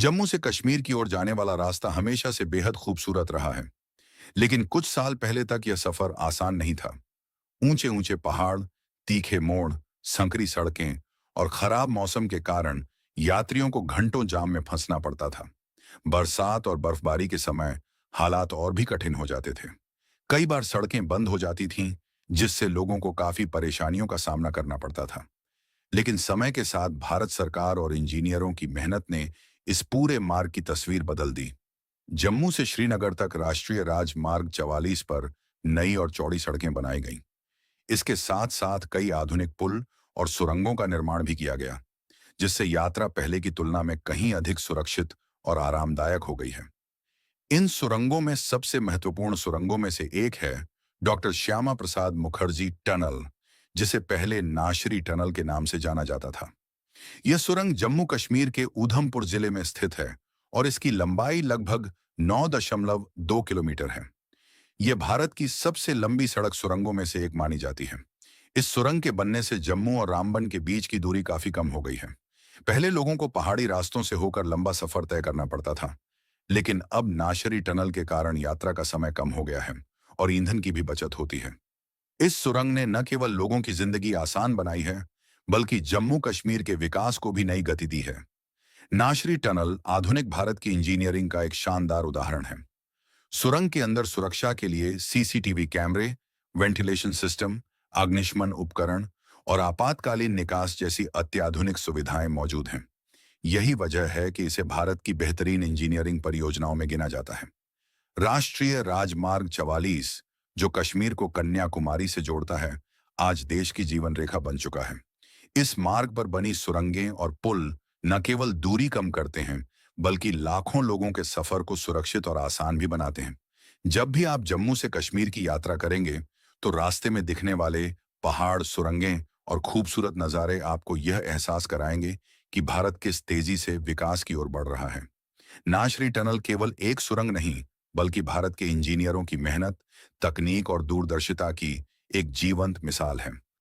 जम्मू से कश्मीर की ओर जाने वाला रास्ता हमेशा से बेहद खूबसूरत रहा है, लेकिन कुछ साल पहले तक यह सफर आसान नहीं था। ऊंचे ऊंचे पहाड़, तीखे मोड़, संकरी सड़कें और खराब मौसम के कारण यात्रियों को घंटों जाम में फंसना पड़ता था। बरसात और बर्फबारी के समय हालात और भी कठिन हो जाते थे। कई बार सड़कें बंद हो जाती थीं, जिससे लोगों को काफी परेशानियों का सामना करना पड़ता था। लेकिन समय के साथ भारत सरकार और इंजीनियरों की मेहनत ने इस पूरे मार्ग की तस्वीर बदल दी। जम्मू से श्रीनगर तक राष्ट्रीय राजमार्ग 44 पर नई और चौड़ी सड़कें बनाई गईं। इसके साथ साथ कई आधुनिक पुल और सुरंगों का निर्माण भी किया गया, जिससे यात्रा पहले की तुलना में कहीं अधिक सुरक्षित और आरामदायक हो गई है। इन सुरंगों में सबसे महत्वपूर्ण सुरंगों में से एक है डॉक्टर श्यामा प्रसाद मुखर्जी टनल, जिसे पहले नाशरी टनल के नाम से जाना जाता था। यह सुरंग जम्मू कश्मीर के ऊधमपुर जिले में स्थित है और इसकी लंबाई लगभग 9.2 किलोमीटर है। यह भारत की सबसे लंबी सड़क सुरंगों में से एक मानी जाती है। इस सुरंग के बनने से जम्मू और रामबन के बीच की दूरी काफी कम हो गई है। पहले लोगों को पहाड़ी रास्तों से होकर लंबा सफर तय करना पड़ता था, लेकिन अब नाशरी टनल के कारण यात्रा का समय कम हो गया है और ईंधन की भी बचत होती है। इस सुरंग ने न केवल लोगों की जिंदगी आसान बनाई है, बल्कि जम्मू कश्मीर के विकास को भी नई गति दी है। नाशरी टनल आधुनिक भारत की इंजीनियरिंग का एक शानदार उदाहरण है। सुरंग के अंदर सुरक्षा के लिए सीसीटीवी कैमरे, वेंटिलेशन सिस्टम, अग्निशमन उपकरण और आपातकालीन निकास जैसी अत्याधुनिक सुविधाएं मौजूद हैं। यही वजह है कि इसे भारत की बेहतरीन इंजीनियरिंग परियोजनाओं में गिना जाता है। राष्ट्रीय राजमार्ग 44, जो कश्मीर को कन्याकुमारी से जोड़ता है, आज देश की जीवन रेखा बन चुका है। इस मार्ग पर बनी सुरंगें और पुल न केवल दूरी कम करते हैं, बल्कि लाखों लोगों के सफर को सुरक्षित और आसान भी बनाते हैं। जब भी आप जम्मू से कश्मीर की यात्रा करेंगे, तो रास्ते में दिखने वाले पहाड़, सुरंगें और खूबसूरत नज़ारे आपको यह एहसास कराएंगे कि भारत किस तेजी से विकास की ओर बढ़ रहा है। नाशरी टनल केवल एक सुरंग नहीं, बल्कि भारत के इंजीनियरों की मेहनत, तकनीक और दूरदर्शिता की एक जीवंत मिसाल है।